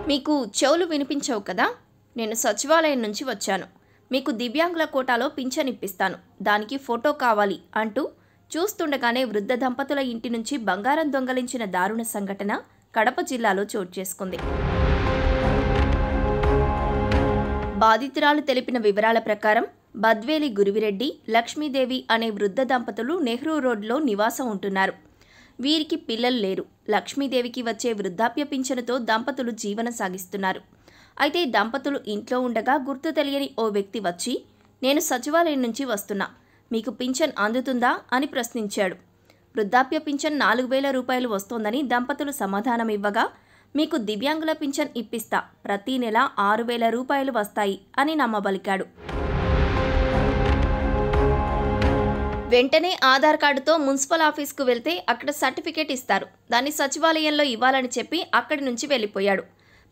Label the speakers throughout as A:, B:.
A: మీకు చెవులు వినిపించవు కదా? నేను సచివాలయం నుంచి వచ్చాను. మీకు దివ్యాంగుల కోటాలో పింఛన్ ఇప్పిస్తాను. దానికి ఫోటో కావాలి అంటూ చూస్తుండగానే వృద్ధ దంపతుల ఇంటి నుంచి బంగారం దొంగలించిన దారుణ సంఘటన కడప జిల్లాలో చోటు చేసుకుంది. బాధితురాలు తెలిపిన వివరాల ప్రకారం బద్వేలి గురువిరెడ్డి, లక్ష్మీదేవి అనే వృద్ధ దంపతులు నెహ్రూ రోడ్లో నివాసం ఉంటున్నారు. వీరికి పిల్లలు లేరు. లక్ష్మీదేవికి వచ్చే వృద్ధాప్య పింఛనుతో దంపతులు జీవనం సాగిస్తున్నారు. అయితే దంపతులు ఇంట్లో ఉండగా గుర్తు తెలియని ఓ వ్యక్తి వచ్చి, నేను సచివాలయం నుంచి వస్తున్నా, మీకు పింఛన్ అందుతుందా అని ప్రశ్నించాడు. వృద్ధాప్య పింఛన్ 4000 రూపాయలు వస్తోందని దంపతులు సమాధానం ఇవ్వగా, మీకు దివ్యాంగుల పింఛన్ ఇప్పిస్తా, ప్రతి నెల 6000 రూపాయలు వస్తాయి అని నమ్మబలికాడు. వెంటనే ఆధార్ కార్డుతో మున్సిపల్ ఆఫీస్కు వెళ్తే అక్కడ సర్టిఫికేట్ ఇస్తారు. దాన్ని సచివాలయంలో ఇవ్వాలని చెప్పి అక్కడి నుంచి వెళ్ళిపోయాడు.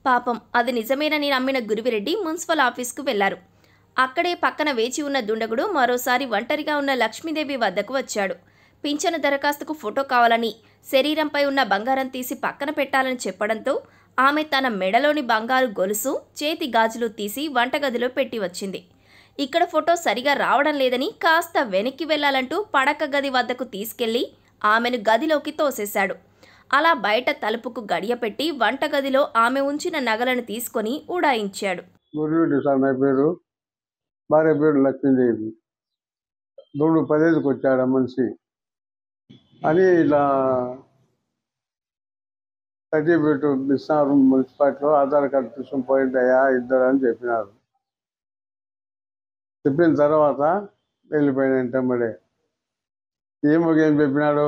A: పాపం అది నిజమేనని నమ్మిన గురువిరెడ్డి మున్సిపల్ ఆఫీస్కు వెళ్లారు. అక్కడే పక్కన వేచి ఉన్న దుండగుడు మరోసారి ఒంటరిగా ఉన్న లక్ష్మీదేవి వద్దకు వచ్చాడు. పింఛను దరఖాస్తుకు ఫోటో కావాలని, శరీరంపై ఉన్న బంగారం తీసి పక్కన పెట్టాలని చెప్పడంతో ఆమె తన మెడలోని బంగారు గొలుసు, చేతి గాజులు తీసి వంటగదిలో పెట్టి వచ్చింది. ఇక్కడ ఫోటో సరిగా రావడం లేదని కాస్త వెనక్కి వెళ్లాలంటూ పడక గది వద్దకు తీసుకెళ్లి ఆమెను గదిలోకి తోసేశాడు. అలా బయట తలుపుకు గడియ పెట్టి వంటగదిలో ఆమె ఉంచిన నగలను తీసుకొని ఉడాయించాడు.
B: భార్య పేరు లక్ష్మీదేవి. 10 వచ్చాడు మనిషి అని ఇలా సర్టిఫికేట్ ఇస్తున్నారు మున్సిపాలిటీలో, ఆధార్ కార్డు తీసుకుని పోయిందయ్యా ఇద్దరు అని చెప్పినారు. చెప్పిన తర్వాత వెళ్ళిపోయిన మడే ఏం చెప్పినాడు,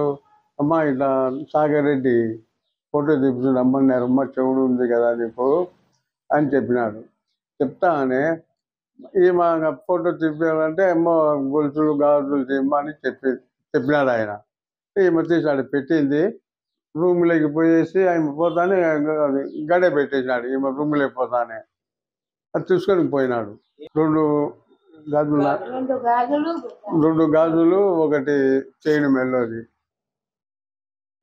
B: అమ్మ ఇట్లా సాగర్ రెడ్డి ఫోటో తీపించండి అమ్మన్నారు, అమ్మ చెవుడు ఉంది కదా నీకు అని చెప్పినాడు. చెప్తానే ఈమె ఫోటో తీపించాలంటే అమ్మ గొలుసులు గాజులు తీయమని చెప్పినాడు ఆయన. ఈమె తీసాడు, పెట్టింది రూమ్లోకి పోయేసి ఆయన పోతానే గడే పెట్టేసినాడు. ఈమె రూమ్లోకి పోతానే అది తీసుకొని పోయినాడు. 2 గాజులు, ఒకటి చైన్ మెల్లోది,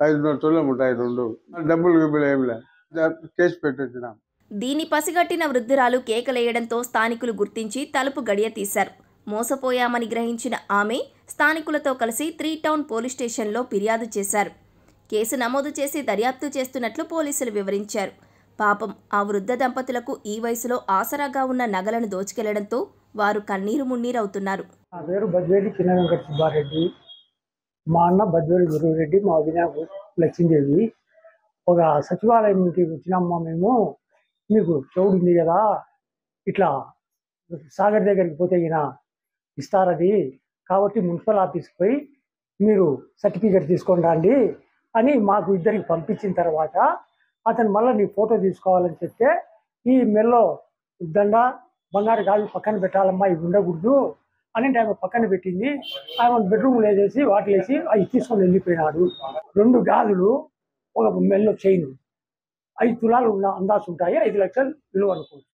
B: 500 తులం ఉంటాయి. 2 డబ్బులు గిబ్బులు ఏం లే, కేసు పెట్టొచ్చినాం.
A: దీన్ని పసిగట్టిన వృద్ధురాలు కేకలేయడంతో స్థానికులు గుర్తించి తలుపు గడియ తీశారు. మోసపోయామని గ్రహించిన ఆమె స్థానికులతో కలిసి 3 టౌన్ పోలీస్ స్టేషన్లో ఫిర్యాదు చేశారు. కేసు నమోదు చేసి దర్యాప్తు చేస్తున్నట్లు పోలీసులు వివరించారు. పాపం ఆ వృద్ధ దంపతులకు ఈ వయసులో ఆసరాగా ఉన్న నగలను దోచుకెళ్లడంతో వారు కన్నీరు మున్నీరవుతున్నారు.
C: నా పేరు బద్వేలి చిన్న వెంకట సుబ్బారెడ్డి, మా అన్న బద్వేలి గురురెడ్డి, మా వినాయకు లక్ష్మీదేవి. ఒక సచివాలయం నుంచి వచ్చినామ్మా మేము, మీకు చెవుడు ఉంది కదా, ఇట్లా సాగర్ దగ్గరికి పోతే ఈయన ఇస్తారది, కాబట్టి మున్సిపల్ ఆఫీస్కి పోయి మీరు సర్టిఫికేట్ తీసుకొని రండి అని మాకు ఇద్దరికి పంపించిన తర్వాత అతను మళ్ళీ నీ ఫోటో తీసుకోవాలని చెప్తే, ఈ మెల్లో దండ బంగారు గాజు పక్కన పెట్టాలమ్మా, ఇవి ఉండకూడదు అని ఆమె పక్కన పెట్టింది. ఆమె బెడ్రూమ్లో వేసేసి వాటిలో వేసి అవి తీసుకొని వెళ్ళిపోయినాడు. 2 గాజులు, ఒక మెల్లో చైన్, 5 తులాలు ఉన్న అందాసు ఉంటాయి. 5 లక్షలు విలువ అనుకోవచ్చు.